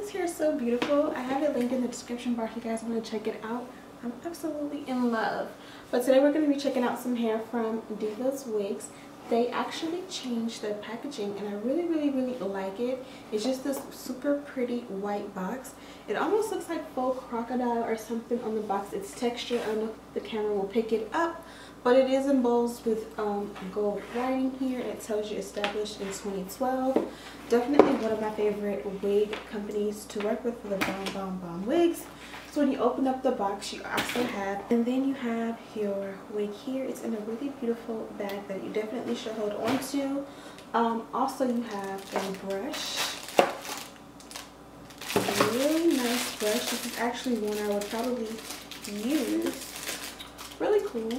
this hair is so beautiful. I have it linked in the description bar if you guys want to check it out. I'm absolutely in love. But today we're going to be checking out some hair from Divas Wigs. They actually changed their packaging and I really like it. It's just this super pretty white box. It almost looks like faux crocodile or something on the box. Its texture, I don't know if the camera will pick it up, but it is embossed with gold writing here. It tells you established in 2012. Definitely one of my favorite wig companies to work with for the bomb wigs. So when you open up the box, you also have, and then you have your wig here. It's in a really beautiful bag that you definitely should hold on to. Also you have a brush, a really nice brush. This is actually one I would probably use. Really cool.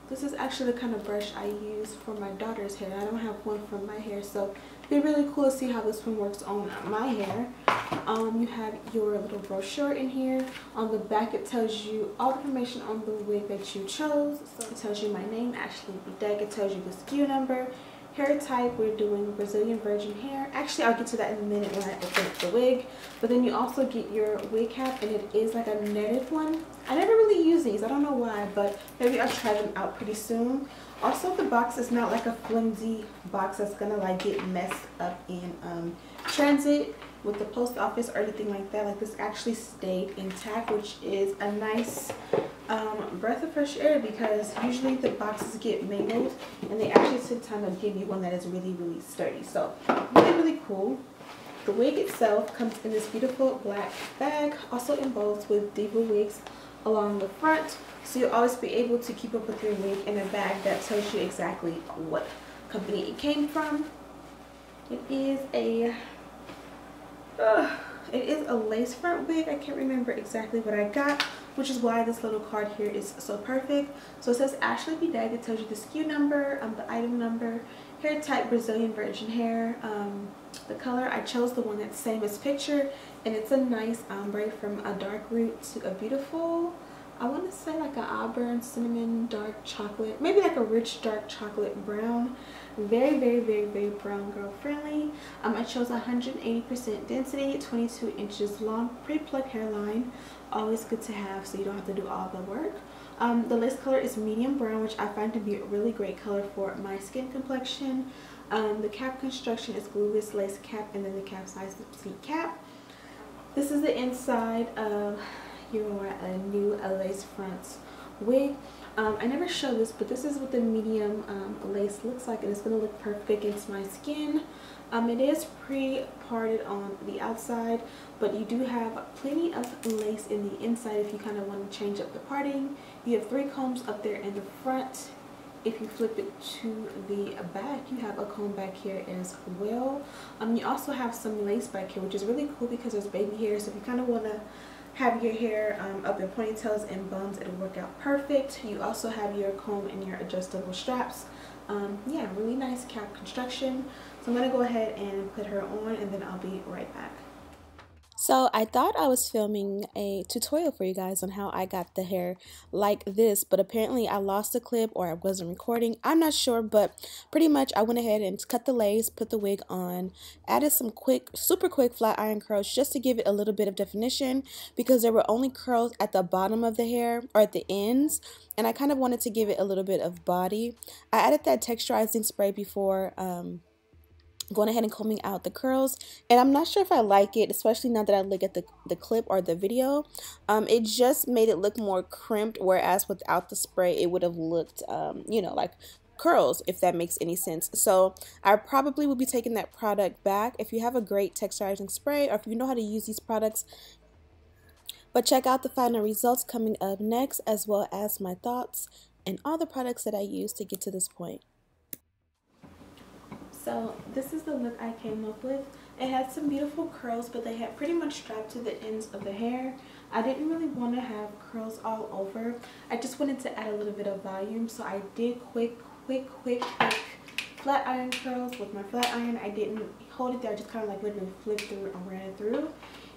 This is actually the kind of brush I use for my daughter's hair. I don't have one for my hair, so it'd be really cool to see how this one works on my hair. You have your little brochure in here. On the back it tells you all the information on the wig that you chose. So it tells you my name, Ashley Bedeck. It tells you the SKU number, hair type. We're doing Brazilian virgin hair. Actually, I'll get to that in a minute when I open up the wig. But then you also get your wig cap, and it is like a netted one. I never really use these. I don't know why, but maybe I'll try them out pretty soon. Also, the box is not like a flimsy box that's gonna like get messed up in transit with the post office or anything like that. Like, this actually stayed intact, which is a nice breath of fresh air, because usually the boxes get mangled and they actually take time to give you one that is really sturdy. So really cool. The wig itself comes in this beautiful black bag, also embossed with Diva Wigs along the front, so you'll always be able to keep up with your wig in a bag that tells you exactly what company it came from. It is a lace front wig. I can't remember exactly what I got, which is why this little card here is so perfect. So it says Ashley Bedeck. It tells you the SKU number, the item number, hair type Brazilian virgin hair, the color. I chose the one that's same as picture, and it's a nice ombre from a dark root to a beautiful, I want to say like an auburn cinnamon dark chocolate, maybe like a rich dark chocolate brown. Very brown girl friendly. I chose 180% density, 22 inches long, pre-plucked hairline. Always good to have, so you don't have to do all the work. The lace color is medium brown, which I find to be a really great color for my skin complexion. The cap construction is glueless lace cap, and then the cap size is petite cap. This is the inside of your new lace front wig. I never showed this, but this is what the medium lace looks like, and it's going to look perfect against my skin. It is pre-parted on the outside, but you do have plenty of lace in the inside if you kind of want to change up the parting. You have 3 combs up there in the front. If you flip it to the back, you have a comb back here as well. You also have some lace back here, which is really cool because there's baby hair, so if you kind of want to have your hair up in ponytails and buns, it'll work out perfect. You also have your comb and your adjustable straps. Yeah, really nice cap construction. So I'm going to go ahead and put her on, and then I'll be right back. So I thought I was filming a tutorial for you guys on how I got the hair like this, but apparently I lost the clip or I wasn't recording. I'm not sure, but pretty much I went ahead and cut the lace, put the wig on, added some super quick flat iron curls just to give it a little bit of definition, because there were only curls at the bottom of the hair or at the ends, and I kind of wanted to give it a little bit of body. I added that texturizing spray before going ahead and combing out the curls, and I'm not sure if I like it, especially now that I look at the clip or the video. It just made it look more crimped, whereas without the spray it would have looked you know, like curls, if that makes any sense. So I probably will be taking that product back. If you have a great texturizing spray, or if you know how to use these products. But check out the final results coming up next, as well as my thoughts and all the products that I used to get to this point. So this is the look I came up with. It had some beautiful curls, but they had pretty much strapped to the ends of the hair. I didn't really want to have curls all over. I just wanted to add a little bit of volume, so I did quick flat iron curls with my flat iron. I didn't hold it there, I just kind of like literally flipped through and ran it through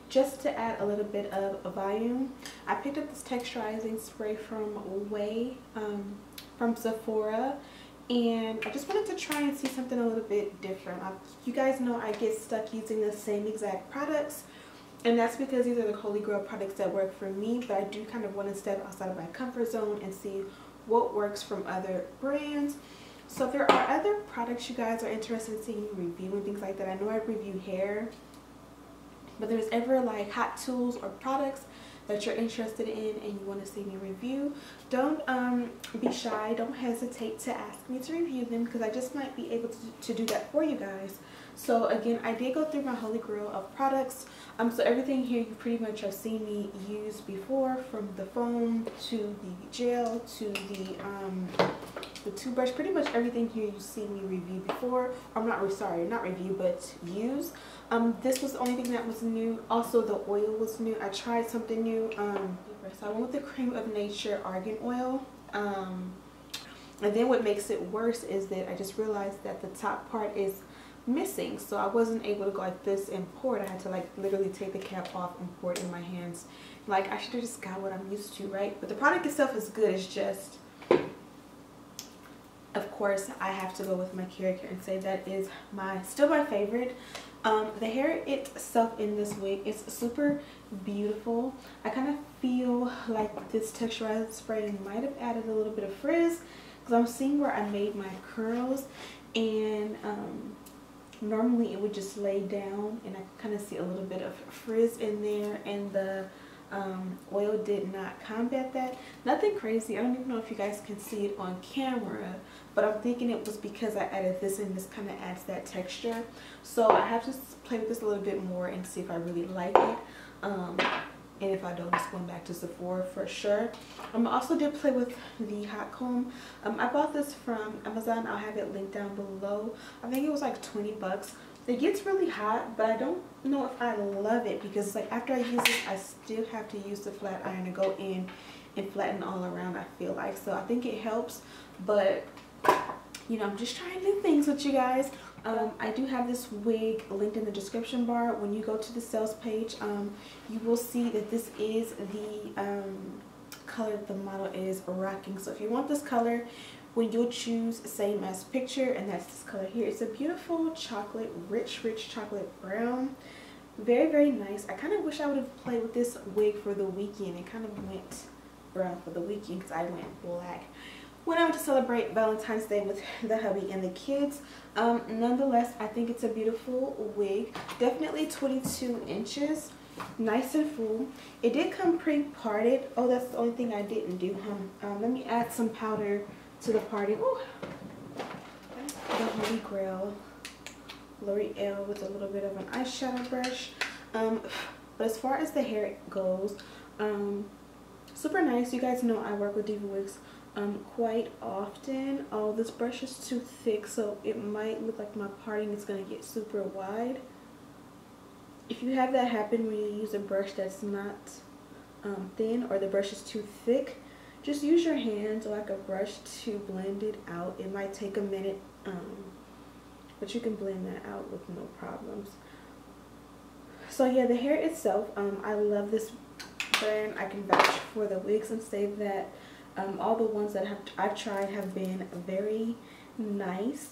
just to add a little bit of volume. I picked up this texturizing spray from from Sephora, and I just wanted to try and see something a little bit different. You guys know I get stuck using the same exact products, And that's because these are the Holy Grail products that work for me, but I do kind of want to step outside of my comfort zone and see what works from other brands. So if there are other products you guys are interested in seeing me review and things like that, I know I review hair, but there's ever like hot tools or products that you're interested in and you want to see me review, don't be shy, don't hesitate to ask me to review them, because I just might be able to do that for you guys. So again, I did go through my Holy Grail of products. So everything here you pretty much have seen me use before, from the foam to the gel to the toothbrush. Pretty much everything here you've seen me review before. I'm not review, but use. This was the only thing that was new. Also, the oil was new. I tried something new. So I went with the Cream of Nature Argan Oil. And then what makes it worse is that I just realized that the top part is missing, so I wasn't able to go like this and pour it. I had to like literally take the cap off and pour it in my hands. Like, I should have just got what I'm used to, right? But the product itself is good. It's just, of course, I have to go with my Kera and say that is still my favorite. The hair itself in this wig is super beautiful. I kind of feel like this texturized spray might have added a little bit of frizz, because I'm seeing where I made my curls, and normally it would just lay down, and I kind of see a little bit of frizz in there, and the oil did not combat that. Nothing crazy. I don't even know if you guys can see it on camera, but I'm thinking it was because I added this, and this kind of adds that texture. So I have to play with this a little bit more and see if I really like it. And if I don't, just going back to Sephora for sure. I also did play with the hot comb. I bought this from Amazon. I'll have it linked down below. I think it was like 20 bucks. It gets really hot, but I don't know if I love it, because like after I use it, I still have to use the flat iron to go in and flatten all around, I feel like. So I think it helps, but you know, I'm just trying new things with you guys. I do have this wig linked in the description bar. When you go to the sales page, you will see that this is the color the model is rocking. So if you want this color, when you'll choose same as picture, and that's this color here. It's a beautiful chocolate, rich chocolate brown. Very, very nice. I kind of wish I would have played with this wig for the weekend. It kind of went brown for the weekend because I went black when I went to celebrate Valentine's Day with the hubby and the kids. Nonetheless, I think it's a beautiful wig. Definitely 22 inches. Nice and full. It did come pre-parted. Oh, that's the only thing I didn't do, huh? Let me add some powder to the party. Ooh. The Holy Grail L'Oreal with a little bit of an eyeshadow brush. But as far as the hair goes, super nice. You guys know I work with Divas Wigs quite often. Oh, this brush is too thick, so it might look like my parting is going to get super wide. If you have that happen when you use a brush that's not thin, or the brush is too thick, just use your hands like a brush to blend it out. It might take a minute, but you can blend that out with no problems. So yeah, the hair itself, I love this brand. I can vouch for the wigs and say that all the ones that I've tried have been very nice.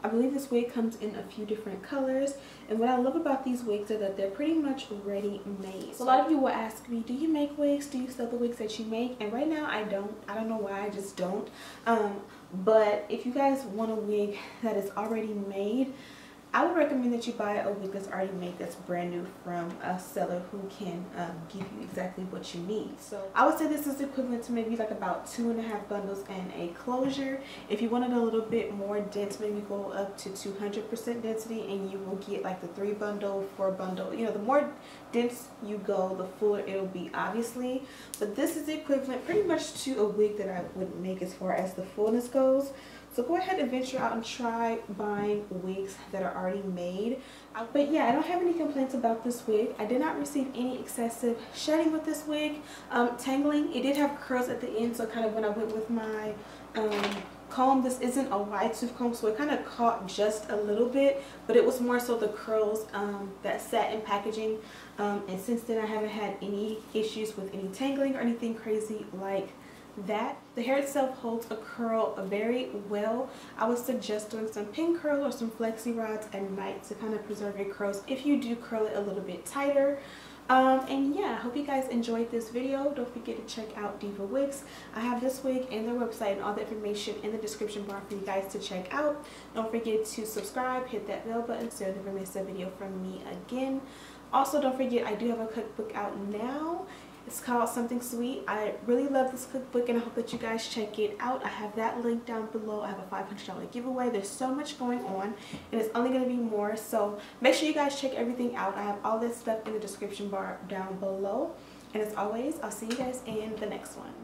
I believe this wig comes in a few different colors, and what I love about these wigs are that they're pretty much ready made. So a lot of you will ask me, do you make wigs? Do you sell the wigs that you make? And right now I don't. I don't know why, I just don't. But if you guys want a wig that is already made, I would recommend that you buy a wig that's already made, that's brand new, from a seller who can give you exactly what you need. So I would say this is equivalent to maybe like about 2.5 bundles and a closure. If you wanted a little bit more dense, maybe go up to 200% density, and you will get like the 3 bundle, 4 bundle. You know, the more dense you go, the fuller it'll be, obviously. But this is equivalent pretty much to a wig that I would make as far as the fullness goes. So go ahead and venture out and try buying wigs that are already made. But yeah, I don't have any complaints about this wig. I did not receive any excessive shedding with this wig. Tangling, it did have curls at the end, so kind of when I went with my comb, this isn't a wide tooth comb, so it kind of caught just a little bit, but it was more so the curls that sat in packaging. And since then I haven't had any issues with any tangling or anything crazy like that. The hair itself holds a curl very well. I would suggest doing some pin curl or some flexi rods at night to kind of preserve your curls if you do curl it a little bit tighter. And yeah, I hope you guys enjoyed this video. Don't forget to check out Diva Wigs. I have this wig and their website and all the information in the description bar for you guys to check out. Don't forget to subscribe, hit that bell button so you never miss a video from me again. Also, don't forget, I do have a cookbook out now. It's called Something Sweet. I really love this cookbook and I hope that you guys check it out. I have that link down below. I have a $500 giveaway. There's so much going on and it's only going to be more. So make sure you guys check everything out. I have all this stuff in the description bar down below. And as always, I'll see you guys in the next one.